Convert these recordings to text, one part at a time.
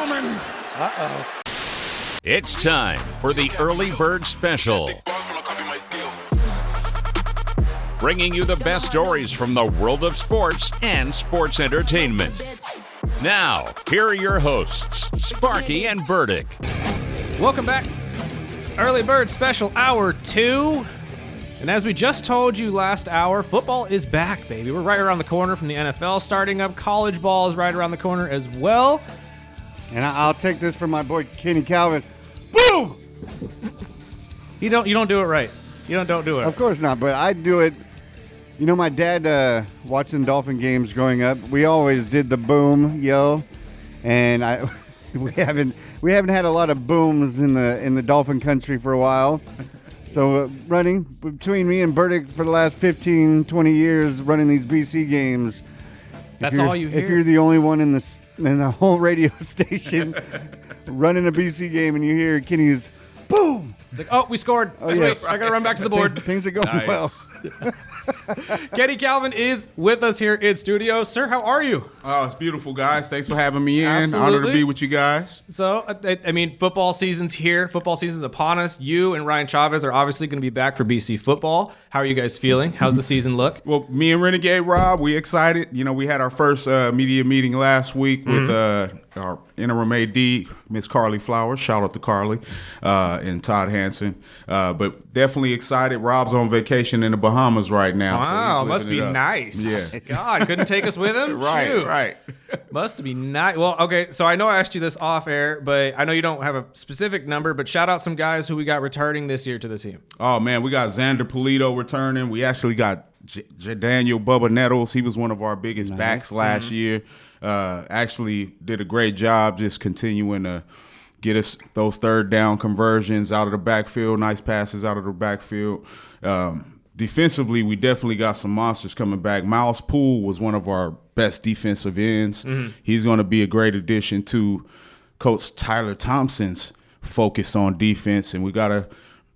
gentlemen. Uh-oh. It's time for the Early Bird Special. Bringing you the best stories from the world of sports and sports entertainment. Now, here are your hosts, Sparky and Burdick. Welcome back. Early Bird Special Hour 2. And as we just told you last hour, football is back, baby. We're right around the corner from the NFL starting up. College ball is right around the corner as well. And I'll take this from my boy Kenny Calvin. Boom! You don't do it right. You don't do it. Of course not, but I do it. You know, my dad watching Dolphin games growing up, we always did the boom, yo. And we haven't had a lot of booms in the Dolphin country for a while. So running between me and Burdick for the last 15, 20 years, running these BC games. That's all you hear? If you're the only one in the whole radio station running a BC game and you hear Kenny's boom. It's like, oh, we scored. Sweet. Yes. I got to run back to the board. Things are going well. Kenny Calvin is with us here in studio. Sir, how are you? Oh, it's beautiful, guys. Thanks for having me in. Absolutely. Honored to be with you guys. So, I mean, football season's here. Football season's upon us. You and Ryan Chavez are obviously going to be back for BC football. How are you guys feeling? How's the season look? Well, me and Renegade Rob, we excited. You know, we had our first media meeting last week with our interim AD, Miss Carly Flowers. Shout out to Carly and Todd Hansen. But definitely excited. Rob's on vacation in the Bahamas right now. Wow, so must be nice. Yeah. God, couldn't take us with him? Right, Shoot. right. Must be nice. Well, okay, so I know I asked you this off air, but I know you don't have a specific number, but shout out some guys who we got returning this year to the team. Oh, man, we got Xander Polito returning. We actually got Daniel Bubba Nettles. He was one of our biggest backs last year. Actually did a great job just continuing to get us those third down conversions out of the backfield, nice passes out of the backfield. Defensively, we definitely got some monsters coming back. Miles Poole was one of our best defensive ends. He's going to be a great addition to Coach Tyler Thompson's focus on defense, and we got to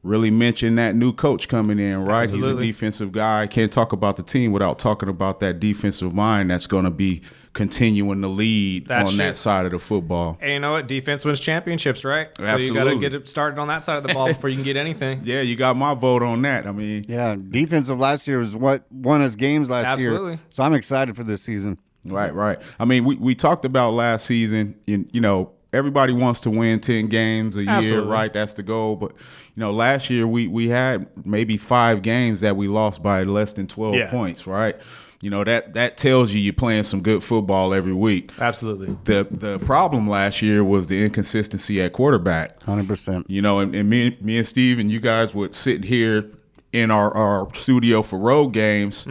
really mention that new coach coming in, right? Absolutely. He's a defensive guy. Can't talk about the team without talking about that defensive mind that's going to be continuing to lead that side of the football. And you know what? Defense wins championships, right? Absolutely. So you got to get it started on that side of the ball before you can get anything. Yeah, you got my vote on that. I mean, Yeah, defensive last year was what won us games last Absolutely. year. So I'm excited for this season. right. I mean, we talked about last season, you know, everybody wants to win 10 games a year, Absolutely. right? That's the goal. But, you know, last year we had maybe 5 games that we lost by less than 12 points, right? You know, that tells you you're playing some good football every week. Absolutely. The problem last year was the inconsistency at quarterback. 100%. You know, and me and Steve and you guys would sit here in our studio for road games,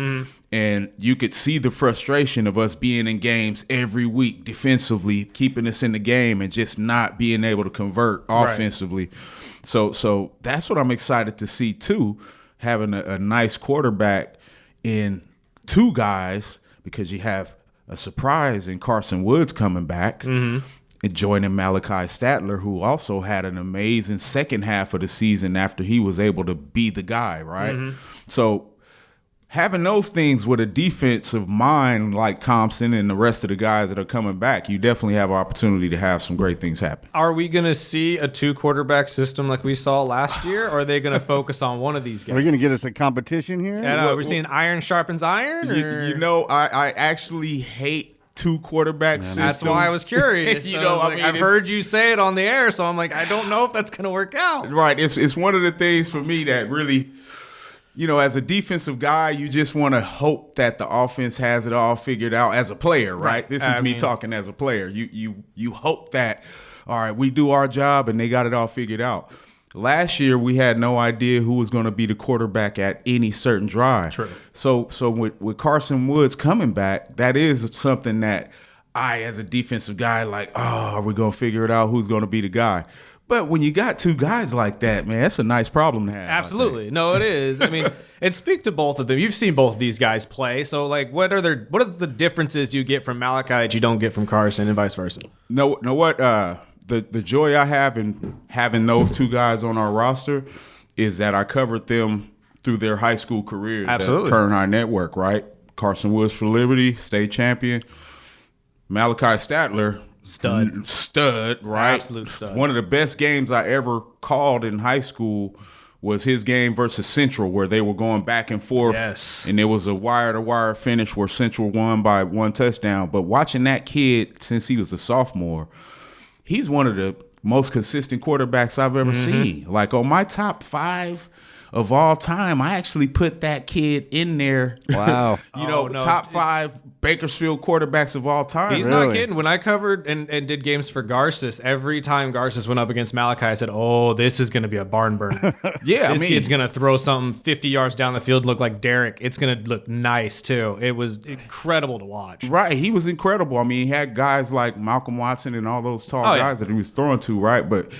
and you could see the frustration of us being in games every week defensively, keeping us in the game and just not being able to convert offensively. Right. So that's what I'm excited to see too, having a nice quarterback in 2 guys, because you have a surprise in Carson Woods coming back and joining Malachi Statler, who also had an amazing second half of the season after he was able to be the guy, right? So having those things with a defensive mind like Thompson and the rest of the guys that are coming back, you definitely have an opportunity to have some great things happen. Are we going to see a 2-quarterback system like we saw last year, or are they going to focus on one of these guys? Are we going to get us a competition here? Yeah, we're seeing iron sharpens iron? You know, I actually hate 2-quarterback system. That's why I was curious. You know, I've heard you say it on the air, so I'm like, I don't know if that's going to work out. Right. It's one of the things for me that really, you know, as a defensive guy, you just want to hope that the offense has it all figured out as a player, right? This is me talking as a player. You hope that, all right, we do our job and they got it all figured out. Last year, we had no idea who was going to be the quarterback at any certain drive. True. So with Carson Woods coming back, that is something that I, as a defensive guy, like, oh, are we going to figure it out who's going to be the guy? But when you got 2 guys like that, man, that's a nice problem to have. Absolutely. No, it is. I mean, and speak to both of them. You've seen both of these guys play. So, like, what are the differences you get from Malachi that you don't get from Carson and vice versa? Know what? The joy I have in having those 2 guys on our roster is that I covered them through their high school careers. Absolutely. At Kern High Network, right? Carson Woods for Liberty, state champion. Malachi Statler stud, right? Absolute stud. One of the best games I ever called in high school was his game versus Central, where they were going back and forth. Yes. And it was a wire-to-wire finish where Central won by 1 touchdown. But watching that kid since he was a sophomore, he's one of the most consistent quarterbacks I've ever seen. Like, on my top 5 of all time, I actually put that kid in there. Wow. Top 5 Bakersfield quarterbacks of all time. He's not kidding. When I covered and did games for Garces, every time Garces went up against Malachi, I said, "Oh, this is going to be a barn burner." This kid's going to throw something 50 yards down the field, look like Derek. It's going to look nice too. It was incredible to watch. Right, he was incredible. I mean, he had guys like Malcolm Watson and all those tall guys that he was throwing to, right? But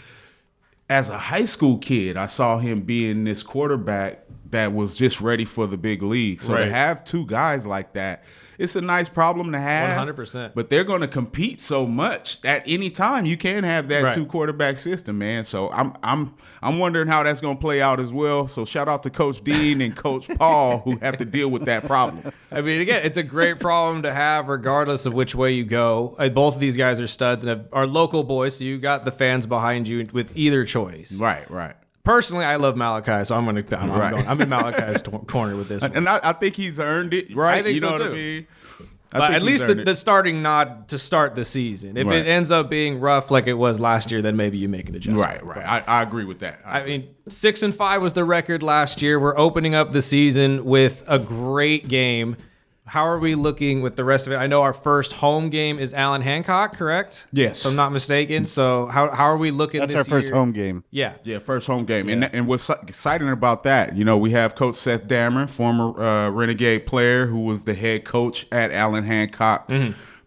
as a high school kid, I saw him being this quarterback that was just ready for the big league. So to have 2 guys like that, it's a nice problem to have. 100%. But they're going to compete so much at any time. You can have that 2 quarterback system, man. So I'm wondering how that's going to play out as well. So shout out to Coach Dean and Coach Paul who have to deal with that problem. I mean, again, it's a great problem to have regardless of which way you go. Both of these guys are studs and are local boys, so you got the fans behind you with either choice. Right. Personally, I love Malachi, so I'm in Malachi's corner with this one. And I think he's earned it, right? I think so, what too. I mean? But at least the starting nod to start the season. If it ends up being rough like it was last year, then maybe you make an adjustment. Right. I agree with that. I mean, 6-5 was the record last year. We're opening up the season with a great game. How are we looking with the rest of it? I know our first home game is Allen Hancock, correct? Yes. If I'm not mistaken. So how are we looking That's this our first year? home game. Yeah. Yeah, first home game. Yeah. And what's exciting about that, we have Coach Seth Dammer, former Renegade player who was the head coach at Allen Hancock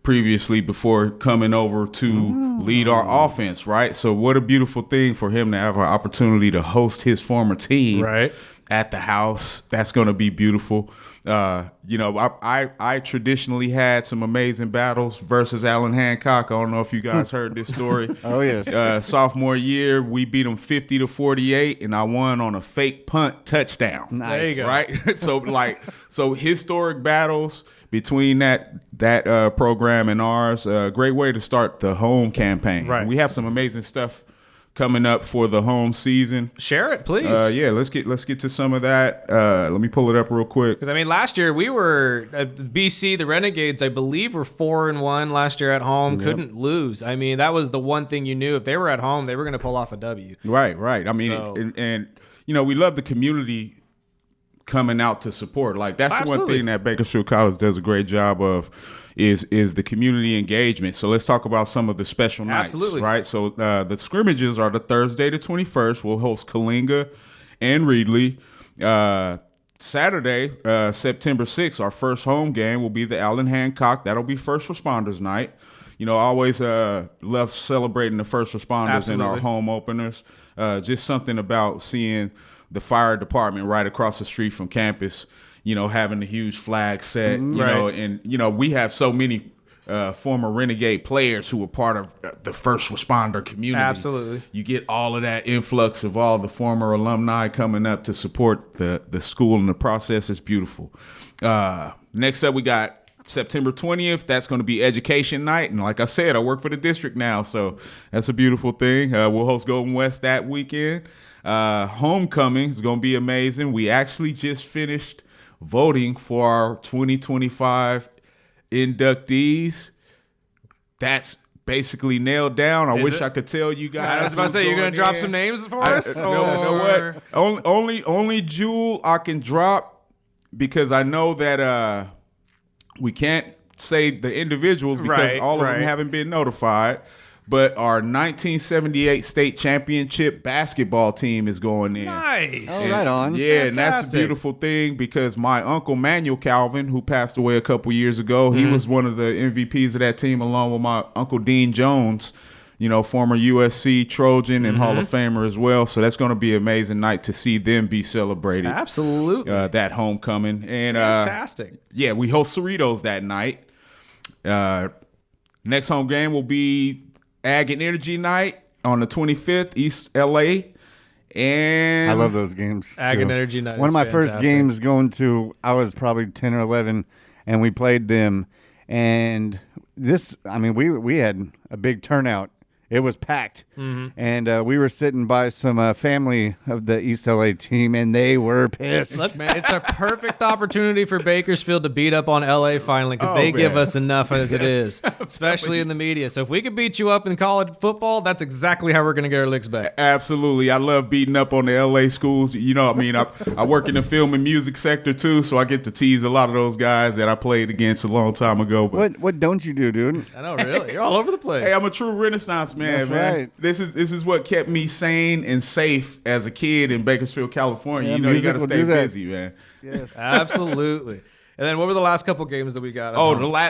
previously before coming over to lead our offense, right? So what a beautiful thing for him to have an opportunity to host his former team at the house. That's going to be beautiful. I traditionally had some amazing battles versus Allen Hancock. I don't know if you guys heard this story. Oh, yes. Sophomore year, we beat them 50-48, and I won on a fake punt touchdown. Nice. There you go. Right? So historic battles between that program and ours. Great way to start the home campaign. Right. We have some amazing stuff coming up for the home season. Share it, please. Let's get to some of that. Let me pull it up real quick. Because, I mean, last year we were BC, the Renegades, I believe, were 4-1 last year at home. Couldn't lose. I mean, that was the one thing you knew. If they were at home, they were going to pull off a W. Right. I mean, and we love the community coming out to support. Like, that's the one thing that Bakersfield College does a great job of is the community engagement. So let's talk about some of the special nights. Absolutely. Right? So the scrimmages are the Thursday the 21st. We'll host Kalinga and Reedley. Saturday, September 6th, our first home game will be the Allen Hancock. That'll be first responders night. I always love celebrating the first responders in our home openers. Just something about seeing the fire department right across the street from campus, having a huge flag set, and we have so many former Renegade players who were part of the first responder community. Absolutely. You get all of that influx of all the former alumni coming up to support the school, and the process is beautiful. Next up, we got September 20th. That's going to be education night. And like I said, I work for the district now, so that's a beautiful thing. We'll host Golden West that weekend. Homecoming is going to be amazing. We actually just finished voting for our 2025 inductees. That's basically nailed down. I wish I could tell you guys. I was about to say, you're going to drop some names for us? You know what? Only Jewel I can drop, because I know that we can't say the individuals because all of them haven't been notified. But our 1978 state championship basketball team is going in. Nice. Oh, right on. Yeah, and that's a beautiful thing, because my uncle Manuel Calvin, who passed away a couple years ago, he was one of the MVPs of that team, along with my uncle Dean Jones, former USC Trojan and Hall of Famer as well. So that's going to be an amazing night to see them be celebrated. Absolutely. That homecoming. And fantastic. Yeah, we host Cerritos that night. Next home game will be Ag and Energy Night on the 25th, East LA. And I love those games. Ag too. and Energy Night. One of my fantastic. first games going to, I was probably 10 or 11, and we played them. And we had a big turnout. It was packed, and we were sitting by some family of the East LA team, and they were pissed. Look, man, it's a perfect opportunity for Bakersfield to beat up on LA finally because they give us enough as it is, especially in the media. So if we could beat you up in college football, that's exactly how we're going to get our licks back. Absolutely. I love beating up on the LA schools. You know, I work in the film and music sector too, so I get to tease a lot of those guys that I played against a long time ago. But What don't you do, dude? I know, really. You're all over the place. hey, I'm a true Renaissance man, That's man. right. This is what kept me sane and safe as a kid in Bakersfield, California. Yeah, you know, you music got to will stay do that. busy, man. Yes. Absolutely. And then what were the last couple games that we got?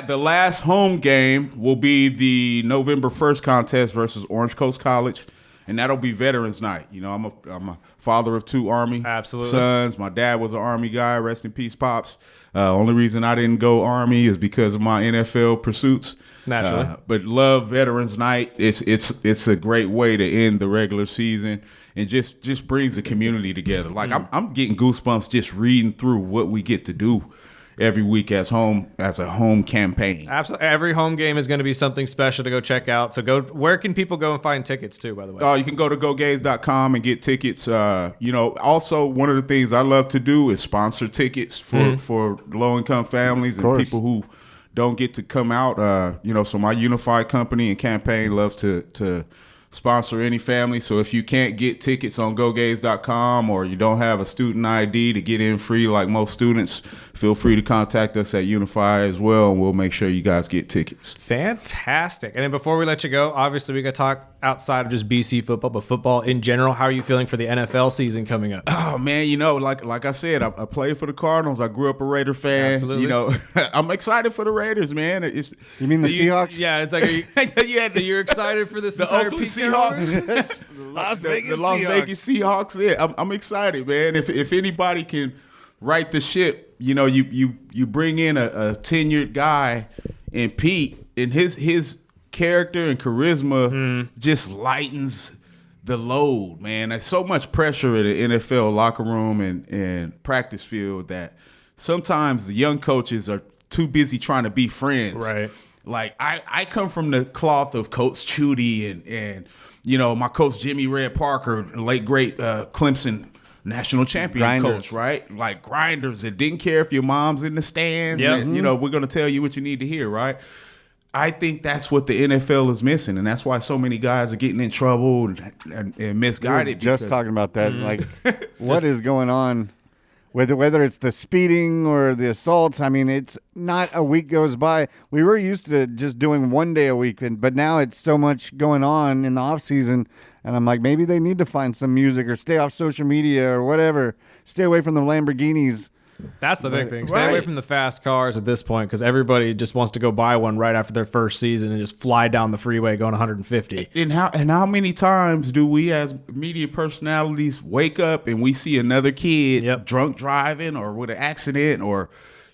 The last home game will be the November 1st contest versus Orange Coast College, and that'll be Veterans Night. You know, I'm a father of 2 Army sons. My dad was an Army guy. Rest in peace, Pops. Only reason I didn't go Army is because of my NFL pursuits. Naturally. But love Veterans Night. It's a great way to end the regular season and just brings the community together. Like I'm getting goosebumps just reading through what we get to do every week as a home campaign. Absolutely. Every home game is going to be something special to go check out. So where can people go and find tickets too, by the way? You can go to GoGays.com and get tickets. Also one of the things I love to do is sponsor tickets for low-income families and people who don't get to come out. So my Unified company and campaign loves to sponsor any family. So if you can't get tickets on GoGays.com or you don't have a student ID to get in free like most students, feel free to contact us at Unify as well, and we'll make sure you guys get tickets. Fantastic. And then before we let you go, obviously we got to talk outside of just BC football, but football in general. How are you feeling for the NFL season coming up? Oh, man, like I said, I played for the Cardinals. I grew up a Raider fan. Absolutely. I'm excited for the Raiders, man. You mean the Seahawks? Yeah, it's like, so you're excited for this entire Oakland peak Seahawks. The Las Vegas the Las Seahawks. Vegas Seahawks. Yeah, I'm excited, man. If anybody can right the ship, you bring in a tenured guy and Pete, and his character and charisma just lightens the load, man. There's so much pressure in the NFL locker room and practice field that sometimes the young coaches are too busy trying to be friends. Right. Like I come from the cloth of Coach Chudy and my coach Jimmy Red Parker, late great Clemson national champion Grinders. coach, right? Like grinders that didn't care if your mom's in the stands. Yep. And, we're going to tell you what you need to hear, right? I think that's what the NFL is missing, and that's why so many guys are getting in trouble and misguided. Just talking about that, like, what is going on? Whether it's the speeding or the assaults, I mean, it's not a week goes by. We were used to just doing one day a week, but now it's so much going on in the off season, and I'm like, maybe they need to find some music or stay off social media or whatever. Stay away from the Lamborghinis. That's the big thing. Stay away from the fast cars at this point because everybody just wants to go buy one right after their first season and just fly down the freeway going 150. And how many times do we as media personalities wake up and we see another kid drunk driving or with an accident or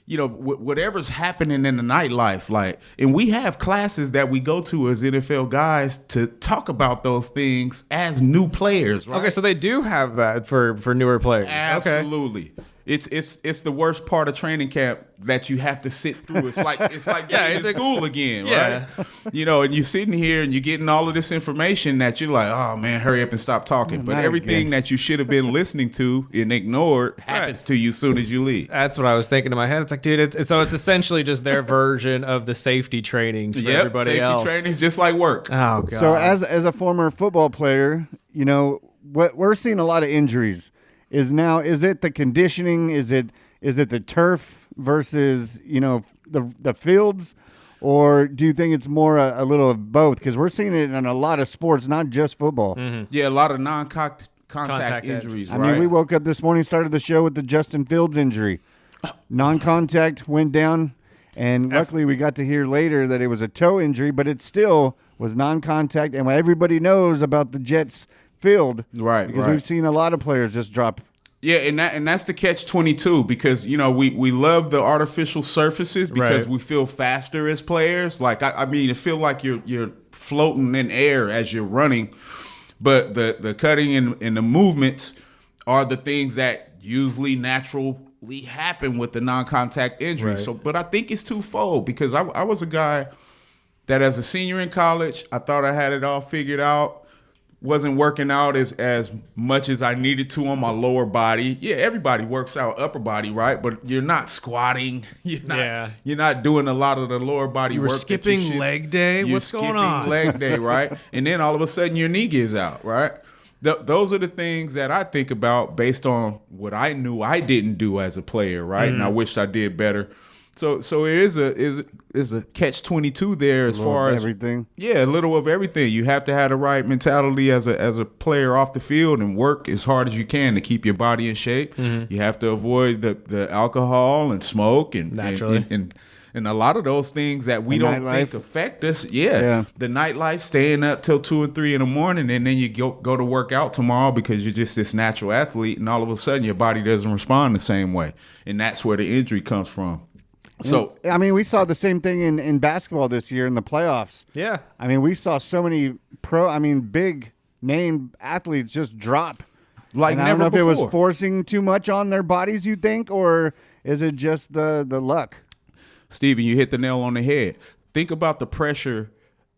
whatever's happening in the nightlife, and we have classes that we go to as NFL guys to talk about those things as new players, right? Okay, so they do have that for newer players. Absolutely. Okay. It's the worst part of training camp that you have to sit through. It's like being in school again, right? And you're sitting here and you're getting all of this information that you're like, oh man, hurry up and stop talking. But everything that you should have been listening to and ignored happens to you as soon as you leave. That's what I was thinking in my head. It's like, dude, it's essentially just their version of the safety trainings for everybody else. Safety trainings just like work. Oh god. So as a former football player, what we're seeing a lot of injuries. Is it the conditioning? Is it the turf versus the fields, or do you think it's more a little of both? Because we're seeing it in a lot of sports, not just football. Mm-hmm. Yeah, a lot of non-contact injuries. I mean, we woke up this morning, started the show with the Justin Fields injury, non-contact, went down, and luckily we got to hear later that it was a toe injury, but it still was non-contact, and everybody knows about the Jets field, right? Because we've seen a lot of players just drop. Yeah, and that's the catch-22 because we love the artificial surfaces because we feel faster as players. Like I mean, it feel like you're floating in air as you're running, but the cutting and the movements are the things that usually naturally happen with the non-contact injury. Right. But I think it's twofold because I was a guy that as a senior in college, I thought I had it all figured out. Wasn't working out as much as I needed to on my lower body. Yeah, everybody works out upper body, right? But you're not squatting. You're not doing a lot of the lower body You work. were skipping leg day? What's going on? Leg day, right? And then all of a sudden your knee gives out, right? Those are the things that I think about based on what I knew I didn't do as a player, right? And I wish I did better. So it is a catch-22 there as far as everything. Yeah, a little of everything. You have to have the right mentality as a player off the field and work as hard as you can to keep your body in shape. You have to avoid the alcohol and smoke and naturally. And a lot of those things that we don't think affect us. Yeah. The nightlife, staying up till 2 and 3 in the morning, and then you go to work out tomorrow because you're just this natural athlete, and all of a sudden your body doesn't respond the same way. And that's where the injury comes from. So I mean, we saw the same thing in basketball this year in the playoffs. Yeah. I mean, we saw so many big name athletes just drop. Like and never I don't know before. if it was forcing too much on their bodies, you think, or is it just the luck? Steven, you hit the nail on the head. Think about the pressure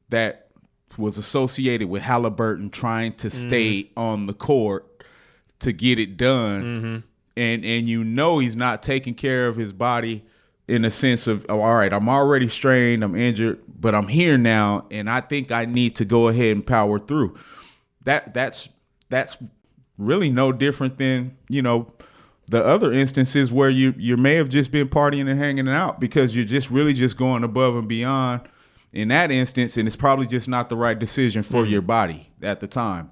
that was associated with Halliburton trying to stay on the court to get it done. And you know he's not taking care of his body in a sense of, oh, all right, I'm already strained, I'm injured, but I'm here now, and I think I need to go ahead and power through. That's really no different than, the other instances where you may have just been partying and hanging out because you're just really just going above and beyond in that instance, and it's probably just not the right decision for your body at the time.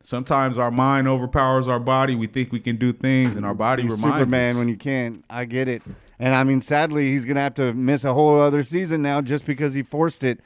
Sometimes our mind overpowers our body. We think we can do things, and our body reminds us. Superman when you can't. I get it. And, I mean, sadly, he's going to have to miss a whole other season now just because he forced it.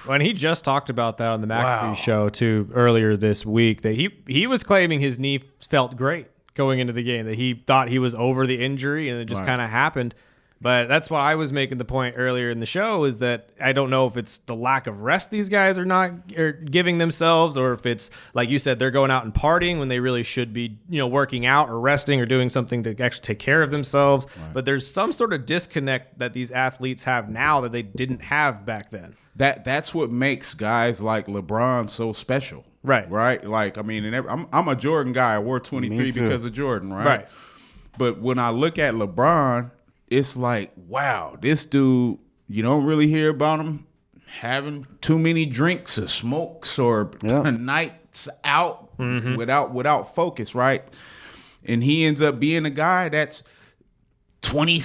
And he just talked about that on the McAfee show, too, earlier this week, that he was claiming his knee felt great going into the game, that he thought he was over the injury, and it just kind of happened. But that's why I was making the point earlier in the show, is that I don't know if it's the lack of rest these guys are giving themselves, or if it's, like you said, they're going out and partying when they really should be, working out or resting or doing something to actually take care of themselves. Right. But there's some sort of disconnect that these athletes have now that they didn't have back then. That's what makes guys like LeBron so special. Right. Like, I mean, I'm a Jordan guy. I wore 23 because of Jordan, right? But when I look at LeBron, it's like, wow, this dude, you don't really hear about him having too many drinks or smokes or nights out without focus, right? And he ends up being a guy that's 20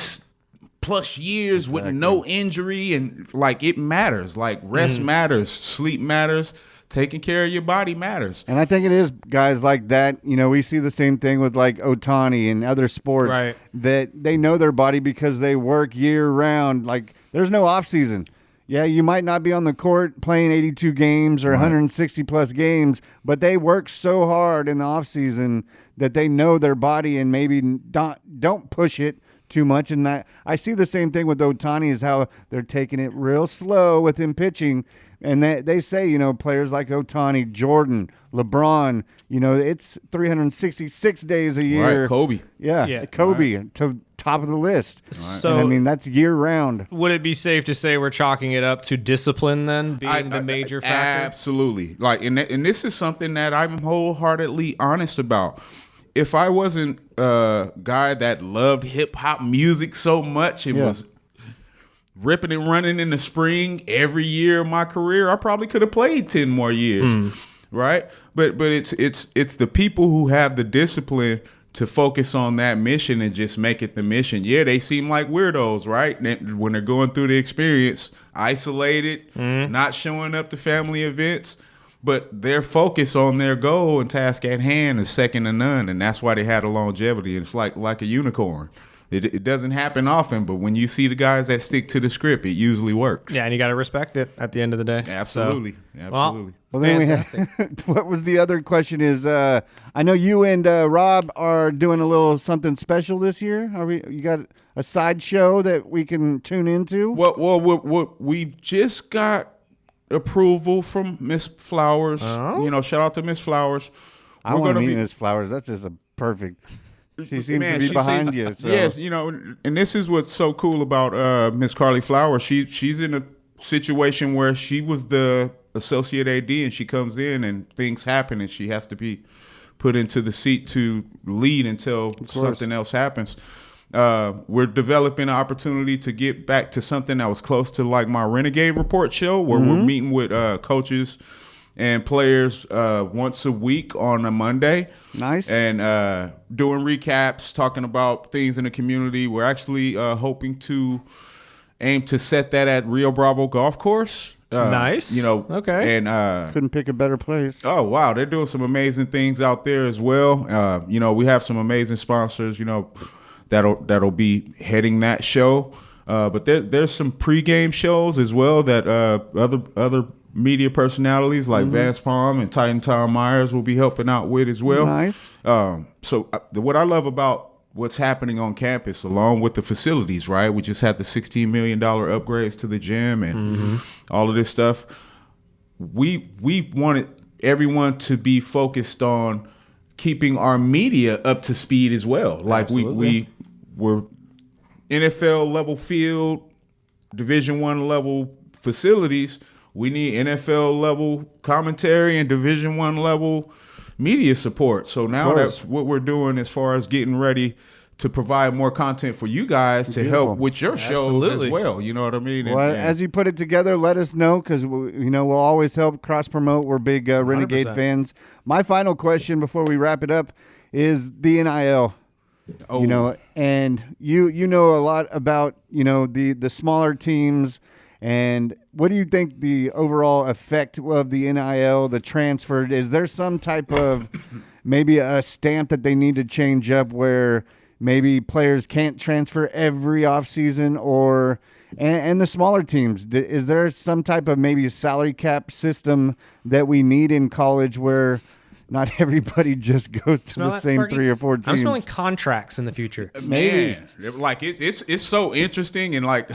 plus years with no injury, and like it matters. Like rest matters, sleep matters. Taking care of your body matters. And I think it is guys like that. We see the same thing with like Ohtani and other sports that they know their body because they work year round. Like there's no off season. Yeah, you might not be on the court playing 82 games or 160 plus games, but they work so hard in the off season that they know their body and maybe don't push it too much. And that I see the same thing with Ohtani, is how they're taking it real slow with him pitching. And they say, players like Ohtani, Jordan, LeBron, it's 366 days a year. Right, Kobe. Yeah. Kobe to top of the list. Right. So, and, I mean, that's year round. Would it be safe to say we're chalking it up to discipline then being the major factor? Absolutely. Like, and this is something that I'm wholeheartedly honest about. If I wasn't a guy that loved hip-hop music so much and was ripping and running in the spring every year of my career, I probably could have played 10 more years, right? But it's the people who have the discipline to focus on that mission and just make it the mission. Yeah, they seem like weirdos, right? When they're going through the experience, isolated, not showing up to family events, but their focus on their goal and task at hand is second to none, and that's why they had a longevity. It's like a unicorn. It doesn't happen often, but when you see the guys that stick to the script, it usually works. Yeah, and you got to respect it at the end of the day. Absolutely. So, Absolutely. Well, then what was the other question is, I know you and Rob are doing a little something special this year. You got a side show that we can tune into? Well, we just got approval from Miss Flowers. Oh? Shout out to Miss Flowers. I want to meet Miss Flowers. That's just a perfect... She seems to be behind you. So. Yes, and this is what's so cool about Miss Carly Flowers. She's in a situation where she was the associate AD and she comes in and things happen and she has to be put into the seat to lead until something else happens. We're developing an opportunity to get back to something that was close to like my Renegade Report show, where we're meeting with coaches and players once a week on a Monday. Nice. And doing recaps, talking about things in the community. We're actually hoping to aim to set that at Rio Bravo Golf Course. Nice. Okay. And couldn't pick a better place. Oh, wow. They're doing some amazing things out there as well. We have some amazing sponsors, that'll be heading that show. But there's some pregame shows as well that other media personalities like Vance Palm and Titan Tom Myers will be helping out with as well. Nice. So what I love about what's happening on campus, along with the facilities, right? We just had the $16 million upgrades to the gym and all of this stuff. We wanted everyone to be focused on keeping our media up to speed as well. Like we were NFL level field, Division I level facilities. We need NFL level commentary and Division I level media support. So now that's what we're doing as far as getting ready to provide more content for you guys to help with your shows as well. You know what I mean? Well, as you put it together, let us know because we'll always help cross promote. We're big Renegade 100%. Fans. My final question before we wrap it up is the NIL. And you know a lot about the smaller teams. And what do you think the overall effect of the NIL, the transfer? Is there some type of maybe a stamp that they need to change up where maybe players can't transfer every offseason and the smaller teams? Is there some type of maybe salary cap system that we need in college where not everybody just goes to the same Sparky? 3 or 4 teams? I'm smelling contracts in the future. Maybe. Like, it's so interesting. And, like,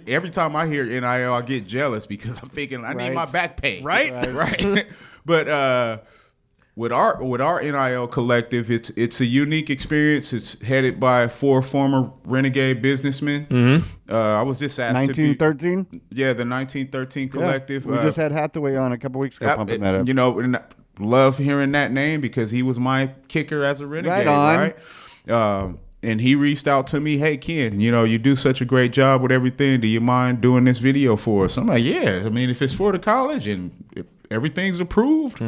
every time I hear NIL, I get jealous because I'm thinking I need my back pay. Right? But with our NIL collective, it's a unique experience. It's headed by 4 former Renegade businessmen. I was just asked 1913? The 1913 collective. We just had Hathaway on a couple weeks ago pumping that up. And love hearing that name because he was my kicker as a Renegade, right? And he reached out to me, hey, Ken, you do such a great job with everything. Do you mind doing this video for us? I'm like, yeah. I mean, if it's for the college and if everything's approved,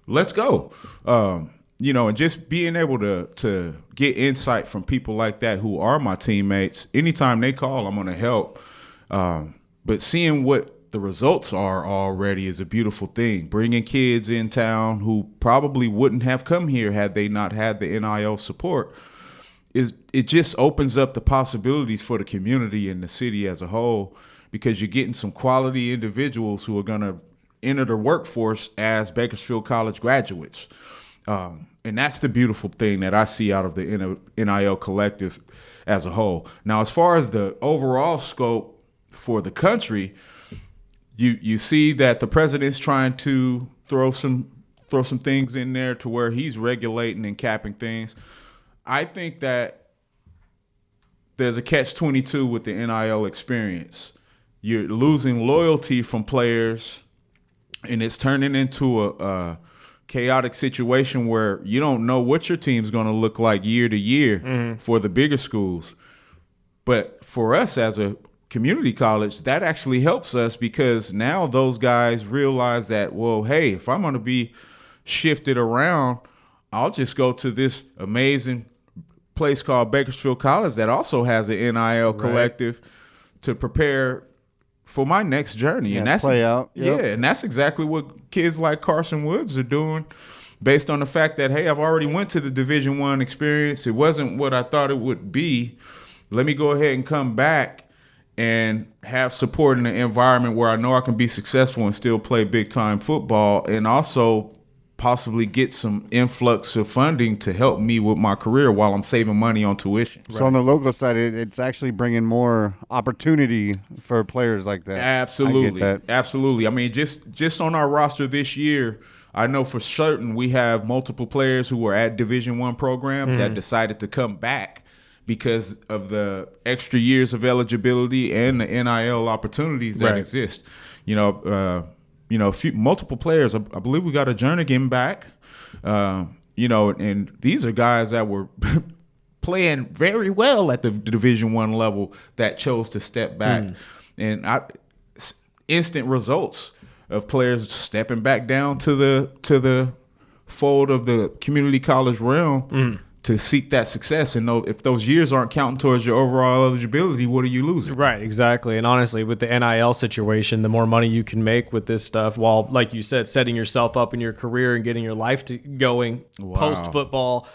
let's go. And just being able to get insight from people like that who are my teammates, anytime they call, I'm going to help. But seeing what the results are already is a beautiful thing. Bringing kids in town who probably wouldn't have come here had they not had the NIL support, it just opens up the possibilities for the community and the city as a whole, because you're getting some quality individuals who are going to enter the workforce as Bakersfield College graduates. And that's the beautiful thing that I see out of the NIL collective as a whole. Now, as far as the overall scope for the country, you see that the president's trying to throw some things in there to where he's regulating and capping things. I think that there's a catch-22 with the NIL experience. You're losing loyalty from players, and it's turning into a chaotic situation where you don't know what your team's going to look like year to year for the bigger schools. But for us as a community college, that actually helps us because now those guys realize that, well, hey, if I'm going to be shifted around, I'll just go to this amazing place called Bakersfield College that also has an NIL collective to prepare for my next journey. And that's play out. And that's exactly what kids like Carson Woods are doing, based on the fact that, hey, I've already went to the Division I experience. It wasn't what I thought it would be. Let me go ahead and come back and have support in an environment where I know I can be successful and still play big-time football, and also possibly get some influx of funding to help me with my career while I'm saving money on tuition. So on the local side, it's actually bringing more opportunity for players like that. Absolutely. I get that. Absolutely. I mean, just on our roster this year, I know for certain we have multiple players who were at Division I programs that decided to come back because of the extra years of eligibility and the NIL opportunities that exist. Multiple players. I believe we got a Jernigan back. And these are guys that were playing very well at the Division I level that chose to step back, and instant results of players stepping back down to the fold of the community college realm to seek that success. And if those years aren't counting towards your overall eligibility, what are you losing? Right, exactly. And honestly, with the NIL situation, the more money you can make with this stuff, while, like you said, setting yourself up in your career and getting your life going post-football,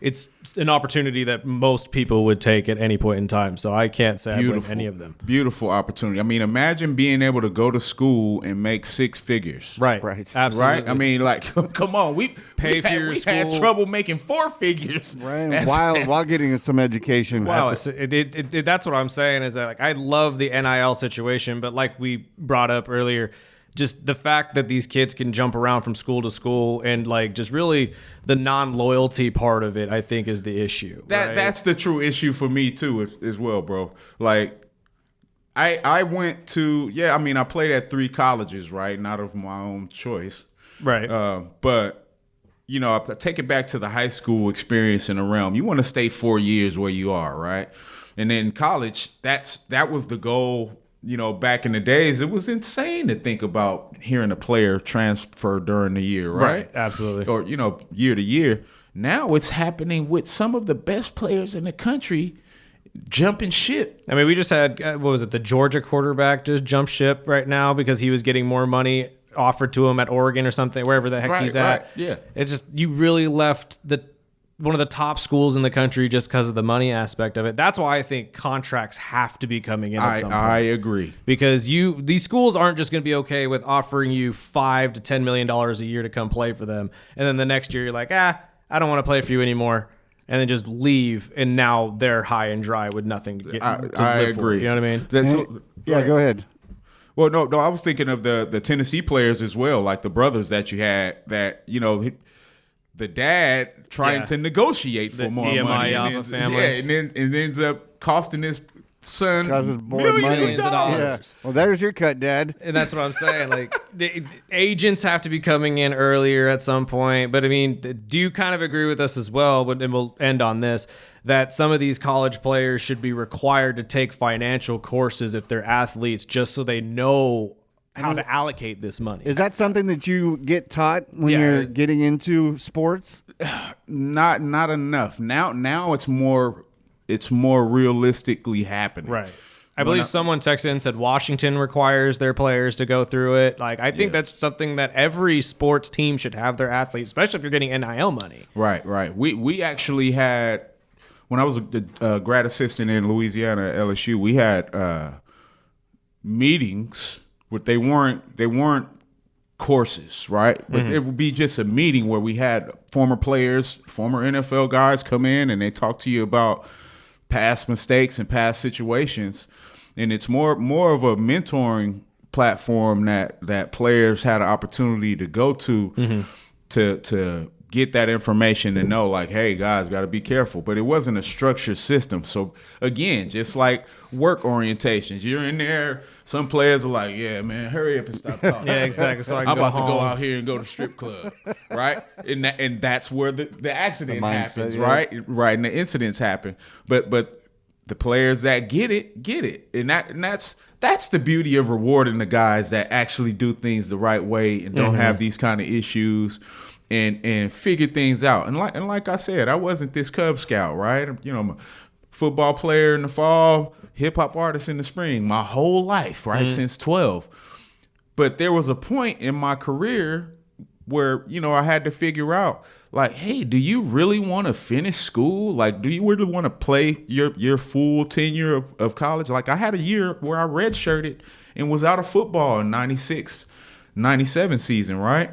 it's an opportunity that most people would take at any point in time. So I can't say I blame any of them. Beautiful opportunity. I mean, imagine being able to go to school and make six figures. Right. Absolutely. Right? I mean, like, come on. We had trouble making four figures. Right. While getting some education. That's what I'm saying is that, like, I love the NIL situation, but like we brought up earlier, just the fact that these kids can jump around from school to school and like just really the non-loyalty part of it, I think, is the issue. That's the true issue for me too, as well, bro. Like, I went to I played at 3 colleges, right, not of my own choice, right. But I take it back to the high school experience in the realm. You want to stay 4 years where you are, right? And then college, that was the goal. Back in the days, it was insane to think about hearing a player transfer during the year, right? Absolutely. Or, year to year. Now it's happening with some of the best players in the country jumping ship. I mean, we just had, the Georgia quarterback just jump ship right now because he was getting more money offered to him at Oregon or something, wherever the heck he's at. Right. Yeah. It's just, you really left one of the top schools in the country just because of the money aspect of it. That's why I think contracts have to be coming in at some point. I agree. Because these schools aren't just going to be okay with offering you $5 to $10 million a year to come play for them. And then the next year you're like, I don't want to play for you anymore. And then just leave, and now they're high and dry with nothing to live agree. For. You know what I mean? Go ahead. Well, no, I was thinking of the Tennessee players as well, like the brothers that you had that, the dad trying to negotiate for more money. And then it ends up costing his son millions of dollars. Yeah. Well, there's your cut, Dad. And that's what I'm saying. Like, the agents have to be coming in earlier at some point. But, I mean, do you kind of agree with us as well, and we'll end on this, that some of these college players should be required to take financial courses if they're athletes just so they know how to allocate this money? Is that something that you get taught when you're getting into sports? Not enough. Now it's more realistically happening. Right. I believe someone texted in and said Washington requires their players to go through it. Like, I think that's something that every sports team should have their athletes, especially if you're getting NIL money. Right. We actually had, when I was a grad assistant in Louisiana at LSU, we had meetings. But they weren't courses, right? But it would be just a meeting where we had former players, former NFL guys come in, and they talk to you about past mistakes and past situations. And it's more of a mentoring platform that players had an opportunity to go to to get that information and know, like, hey, guys, got to be careful. But it wasn't a structured system. So, again, just like work orientations, you're in there. Some players are like, yeah, man, hurry up and stop talking. Yeah, exactly. So I'm about to go out here and go to strip club, right? And that's where the accident happens, right? Right, and the incidents happen. But the players that get it. And that's the beauty of rewarding the guys that actually do things the right way and don't have these kind of issues. And figure things out. And like I said, I wasn't this Cub Scout, right? I'm a football player in the fall, hip hop artist in the spring, my whole life, right? Since 12. But there was a point in my career where, I had to figure out, like, hey, do you really want to finish school? Like, do you really want to play your full tenure of college? Like, I had a year where I redshirted and was out of football in 96, 97 season, right?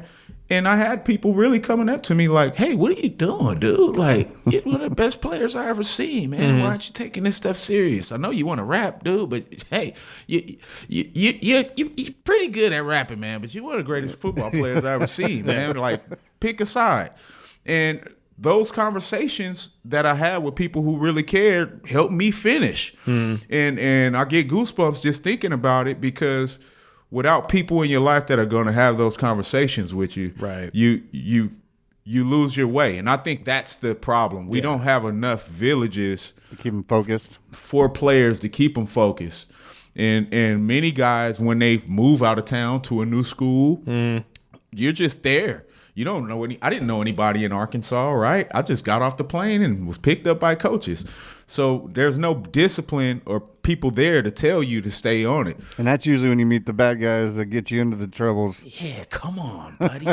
And I had people really coming up to me like, hey, what are you doing, dude? Like, you're one of the best players I ever seen, man. Why aren't you taking this stuff serious? I know you want to rap, dude, but hey, you're pretty good at rapping, man. But you're one of the greatest football players I ever seen, man. Like, pick a side. And those conversations that I had with people who really cared helped me finish. And I get goosebumps just thinking about it, because without people in your life that are going to have those conversations with you, right, you lose your way. And I think that's the problem. We don't have enough villages to keep them focused, for players to keep them focused. And many guys, when they move out of town to a new school, you're just there. You don't know I didn't know anybody in Arkansas, right? I just got off the plane and was picked up by coaches. So there's no discipline or people there to tell you to stay on it. And that's usually when you meet the bad guys that get you into the troubles. Yeah, come on, buddy.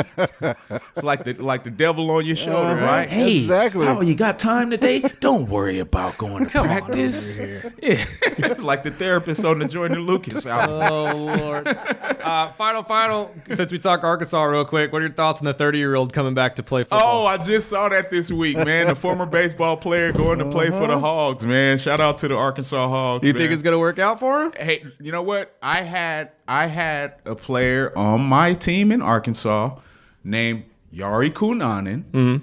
It's like the devil on your shoulder, right? Hey, exactly. Oh, you got time today? Don't worry about going to practice. Yeah, it's like the therapist on the Jordan Lucas album. Oh, Lord. Final, since we talk Arkansas real quick, what are your thoughts on the 30-year-old coming back to play football? Oh, I just saw that this week, man. The former baseball player going to play for the Hogs, man. Shout out to the Arkansas Hogs. You think it's going to work out for him? Hey, you know what? I had a player on my team in Arkansas named Yarin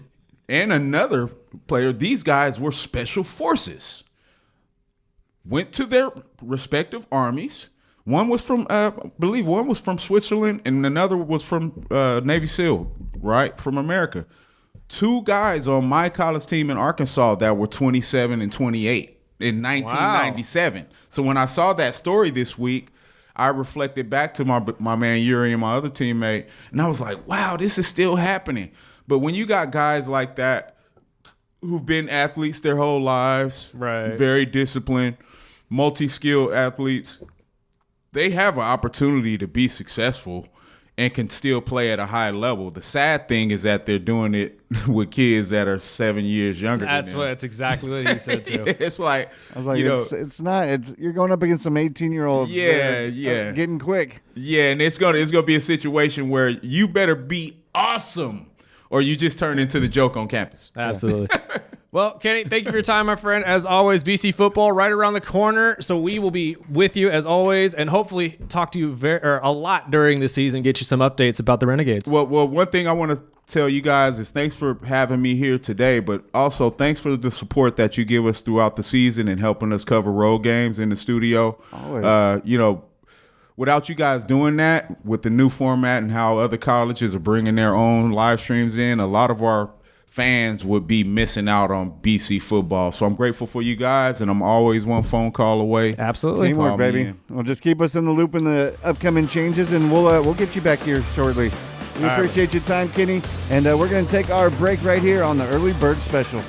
and another player. These guys were special forces. Went to their respective armies. One was from, I believe one was from Switzerland, and another was from Navy SEAL, right, from America. 2 guys on my college team in Arkansas that were 27 and 28 in 1997. Wow. So when I saw that story this week, I reflected back to my man Yarin and my other teammate, and I was like, wow, this is still happening. But when you got guys like that who've been athletes their whole lives, right, very disciplined, multi-skilled athletes, they have an opportunity to be successful and can still play at a high level. The sad thing is that they're doing it with kids that are 7 years younger than them. That's exactly what he said too. It's like, I was like, you're going up against some 18-year-olds. Getting quick. Yeah, and it's gonna be a situation where you better be awesome or you just turn into the joke on campus. Absolutely. Well, Kenny, thank you for your time, my friend. As always, BC football right around the corner, so we will be with you as always, and hopefully talk to you a lot during the season, get you some updates about the Renegades. Well, one thing I want to tell you guys is thanks for having me here today, but also thanks for the support that you give us throughout the season and helping us cover road games in the studio. Always. Without you guys doing that with the new format and how other colleges are bringing their own live streams in, a lot of our fans would be missing out on BC football. So I'm grateful for you guys, and I'm always one phone call away. Absolutely. Teamwork, baby. Well, just keep us in the loop in the upcoming changes, and we'll get you back here shortly. We appreciate your time, Kenny, and we're going to take our break right here on the Early Bird Special.